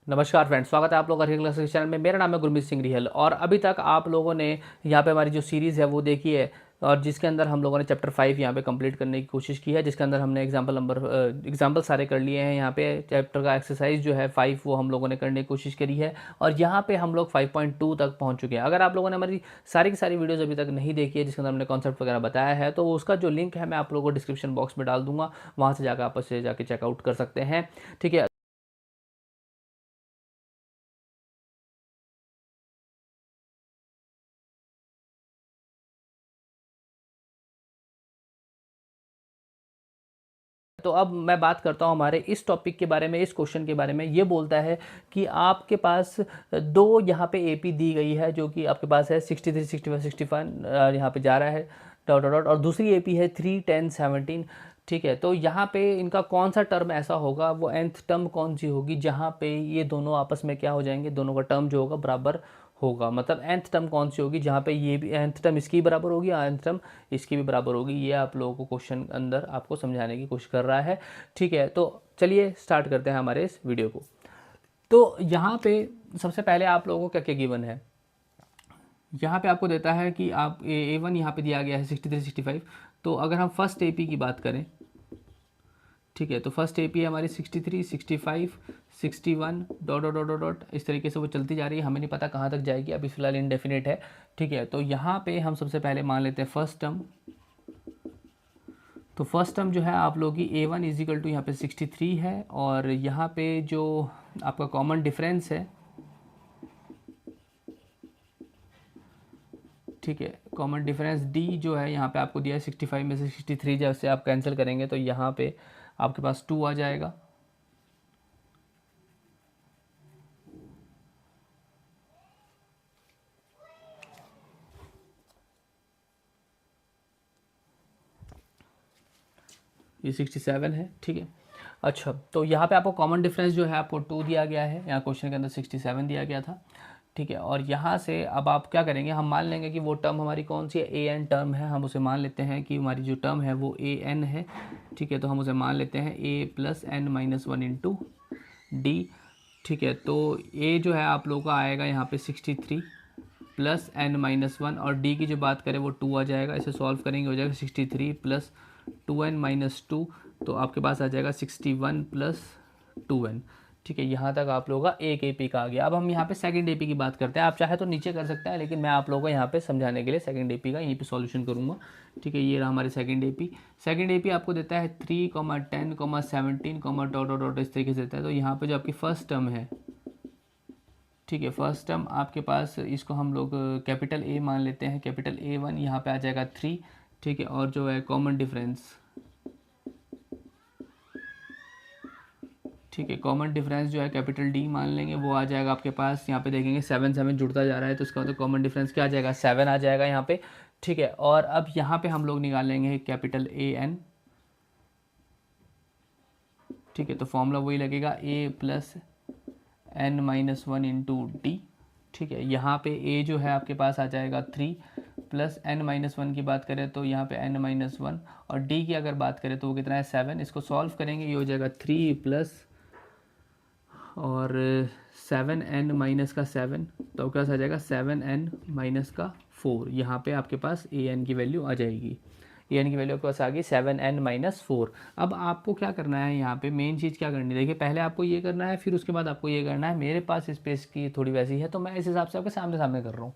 नमस्कार फ्रेंड्स, स्वागत है आप लोगों का क्लास के चैनल में। मेरा नाम है गुरमीत सिंह रिहल और अभी तक आप लोगों ने यहाँ पे हमारी जो सीरीज़ है वो देखी है और जिसके अंदर हम लोगों ने चैप्टर 5 यहाँ पे कंप्लीट करने की कोशिश की है, जिसके अंदर हमने एग्जाम्पल सारे कर लिए हैं। यहाँ पे चैप्टर का एक्सरसाइज जो है 5 वो हम लोगों ने करने की कोशिश करी है और यहाँ पे हम लोग 5.2 तक पहुँच चुके हैं। अगर आप लोगों ने हमारी सारी की सारी वीडियोज़ अभी तक नहीं देखी है जिसके अंदर हमने कॉन्सेप्ट वगैरह बताया है, तो उसका जो लिंक है मैं आप लोगों को डिस्क्रिप्शन बॉक्स में डाल दूंगा, वहाँ से जाकर आप उसे जाके चेकआउट कर सकते हैं। ठीक है। तो अब मैं बात करता हूँ हमारे इस टॉपिक के बारे में, इस क्वेश्चन के बारे में। ये बोलता है कि आपके पास दो यहाँ पे एपी दी गई है, जो कि आपके पास है 63, 65, 65 यहाँ पे जा रहा है डॉट डॉट डॉट, और दूसरी एपी है 3, 10, 17। ठीक है, तो यहाँ पे इनका कौन सा टर्म ऐसा होगा, वो nth टर्म कौन सी होगी जहाँ पे ये दोनों आपस में क्या हो जाएंगे, दोनों का टर्म जो होगा बराबर होगा। मतलब nth टर्म कौन सी होगी जहाँ पे ये भी nth टर्म इसकी बराबर होगी और nth टर्म इसकी भी बराबर होगी। ये आप लोगों को क्वेश्चन अंदर आपको समझाने की कोशिश कर रहा है। ठीक है, तो चलिए स्टार्ट करते हैं हमारे इस वीडियो को। तो यहाँ पे सबसे पहले आप लोगों को क्या क्या गिवन है। यहाँ पे आपको देता है कि आप A1 यहाँ पे दिया गया है 63, 65। तो अगर हम फर्स्ट एपी की बात करें, ठीक है, तो फर्स्ट एपी है हमारी 63, 65, 61 डॉट डॉट डॉट डॉट, इस तरीके से वो चलती जा रही है। हमें नहीं पता कहाँ तक जाएगी, अभी फिलहाल इनडेफिनेट है। ठीक है, तो यहाँ पे हम सबसे पहले मान लेते हैं फर्स्ट टर्म। तो फर्स्ट टर्म जो है आप लोगों की A1 इजिकल टू यहाँ पे 63 है, और यहाँ पे जो आपका कॉमन डिफरेंस है, ठीक है, कॉमन डिफरेंस D जो है यहाँ पे आपको दिया है 65 में से 63 जैसे आप कैंसिल करेंगे तो यहाँ पे आपके पास 2 आ जाएगा। ये 67 है। ठीक है, अच्छा, तो यहाँ पे आपको कॉमन डिफरेंस जो है आपको 2 दिया गया है, यहाँ क्वेश्चन के अंदर 67 दिया गया था। ठीक है, और यहाँ से अब आप क्या करेंगे, हम मान लेंगे कि वो टर्म हमारी कौन सी है, ए एन टर्म है। हम उसे मान लेते हैं कि हमारी जो टर्म है वो ए एन है। ठीक है, तो हम उसे मान लेते हैं a plus n minus one into d. ठीक है, तो ए जो है आप लोगों का आएगा यहाँ पे 63 प्लस एन माइनस वन, और डी की जो बात करें वो 2 आ जाएगा। इसे सॉल्व करेंगे हो जाएगा 63 प्लस 2n माइनस 2, तो आपके पास आ जाएगा 61 प्लस 2n। ठीक है, यहाँ तक आप लोगों का एक एपी का आ गया। अब हम यहाँ पे सेकंड एपी की बात करते हैं। आप चाहे तो नीचे कर सकते हैं, लेकिन मैं आप लोगों को यहाँ पे समझाने के लिए सेकंड एपी का यहीं पे सॉल्यूशन करूँगा। ठीक है, ये रहा हमारे सेकंड एपी। सेकंड एपी आपको देता है 3, 10, 17, डॉट डॉट डॉट, इस तरीके से देता है। तो यहाँ पे जो आपकी फर्स्ट टर्म है, ठीक है, फर्स्ट टर्म आपके पास, इसको हम लोग कैपिटल ए मान लेते हैं, कैपिटल A1 यहाँ पे आ जाएगा 3। ठीक है, और जो है कॉमन डिफरेंस, ठीक है, कॉमन डिफरेंस जो है कैपिटल डी मान लेंगे, वो आ जाएगा आपके पास। यहाँ पे देखेंगे 7 7 जुड़ता जा रहा है, तो इसका मतलब कॉमन डिफरेंस क्या आ जाएगा, 7 आ जाएगा यहाँ पे। ठीक है, और अब यहाँ पे हम लोग निकाल लेंगे कैपिटल ए एन। ठीक है, तो फॉर्मूला वही लगेगा, a plus n minus one into d. ठीक है, यहाँ पे ए जो है आपके पास आ जाएगा 3 प्लस एन माइनस वन की बात करें तो यहाँ पे एन माइनस वन, और डी की अगर बात करें तो वो कितना है 7। इसको सॉल्व करेंगे, ये हो जाएगा 3 प्लस और 7n माइनस का 7, तो आपके पास आ जाएगा 7n माइनस का 4। यहाँ पे आपके पास ए एन की वैल्यू आ जाएगी। ए एन की वैल्यू आपके पास आ गई 7n माइनस 4। अब आपको क्या करना है, यहाँ पे मेन चीज़ क्या करनी है, देखिए पहले आपको ये करना है, फिर उसके बाद आपको ये करना है। मेरे पास स्पेस की थोड़ी वैसी है तो मैं इस हिसाब से आपके सामने सामने कर रहा हूँ।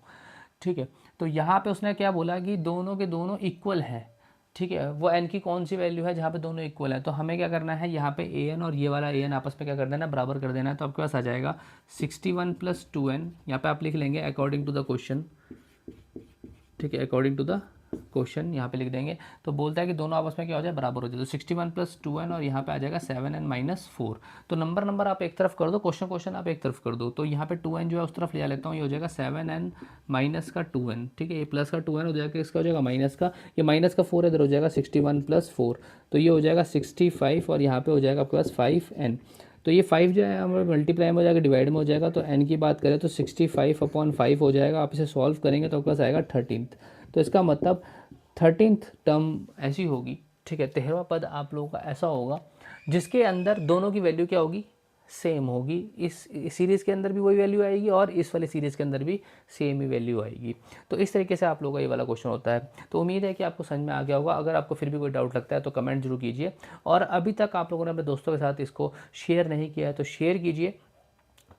ठीक है, तो यहाँ पे उसने क्या बोला कि दोनों के दोनों इक्वल हैं। ठीक है, वो n की कौन सी वैल्यू है जहाँ पे दोनों इक्वल है, तो हमें क्या करना है, यहाँ पे a n और ये वाला a n आपस में क्या कर देना है, बराबर कर देना है। तो आपके पास आ जाएगा 61 प्लस 2n, यहाँ पे आप लिख लेंगे अकॉर्डिंग टू द क्वेश्चन। ठीक है, अकॉर्डिंग टू द क्वेश्चन यहाँ पे लिख देंगे। तो बोलता है कि दोनों आपस में क्या हो जाए, बराबर हो जाए। तो 61 प्लस 2n और यहाँ पे आ जाएगा 7n माइनस 4। तो नंबर आप एक तरफ कर दो, क्वेश्चन आप एक तरफ कर दो। तो यहाँ पे 2n जो है उस तरफ ले लेता हूँ, ये हो जाएगा 7n माइनस का 2n। ठीक है, ये प्लस का 2n हो जाएगा, इसका हो जाएगा माइनस का, ये माइनस का 4 इधर हो जाएगा 61 प्लस 4, तो ये हो जाएगा 65, और यहाँ पे हो जाएगा आपके पास 5n। तो ये 5 जो है हमारे मल्टीप्लाई में हो जाएगा, डिवाइड में हो जाएगा। तो n की बात करें तो 65/5 हो जाएगा। आप इसे सॉल्व करेंगे तो आपके पास आएगा 13। तो इसका मतलब 13th टर्म ऐसी होगी। ठीक है, 13वां पद आप लोगों का ऐसा होगा जिसके अंदर दोनों की वैल्यू क्या होगी, सेम होगी, इस सीरीज़ के अंदर भी वही वैल्यू आएगी और इस वाले सीरीज़ के अंदर भी सेम ही वैल्यू आएगी। तो इस तरीके से आप लोगों का ये वाला क्वेश्चन होता है। तो उम्मीद है कि आपको समझ में आ गया होगा। अगर आपको फिर भी कोई डाउट लगता है तो कमेंट जरूर कीजिए, और अभी तक आप लोगों ने अपने दोस्तों के साथ इसको शेयर नहीं किया है तो शेयर कीजिए,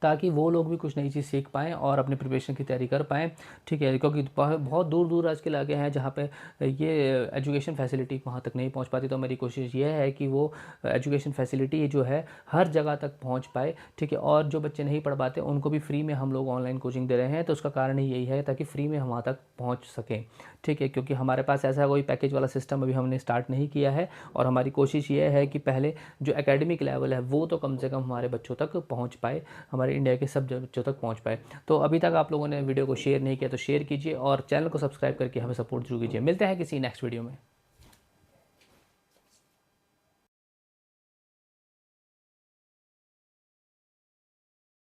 ताकि वो लोग भी कुछ नई चीज़ सीख पाएँ और अपनी प्रिपरेशन की तैयारी कर पाएँ। ठीक है, क्योंकि बहुत दूर दूर आज के इलाके हैं जहाँ पे ये एजुकेशन फैसिलिटी वहाँ तक नहीं पहुँच पाती। तो मेरी कोशिश ये है कि वो एजुकेशन फैसिलिटी जो है हर जगह तक पहुँच पाए। ठीक है, और जो बच्चे नहीं पढ़ पाते उनको भी फ्री में हम लोग ऑनलाइन कोचिंग दे रहे हैं। तो उसका कारण ही यही है ताकि फ्री में हम वहाँ तक पहुँच सकें। ठीक है, क्योंकि हमारे पास ऐसा कोई पैकेज वाला सिस्टम अभी हमने स्टार्ट नहीं किया है, और हमारी कोशिश ये है कि पहले जो एकेडमिक लेवल है वो तो कम से कम हमारे बच्चों तक पहुँच पाए, हमारे इंडिया के सब बच्चों तक पहुँच पाए। तो अभी तक आप लोगों ने वीडियो को शेयर नहीं किया तो शेयर कीजिए, और चैनल को सब्सक्राइब करके हमें सपोर्ट जरूर कीजिए। मिलते हैं किसी नेक्स्ट वीडियो में।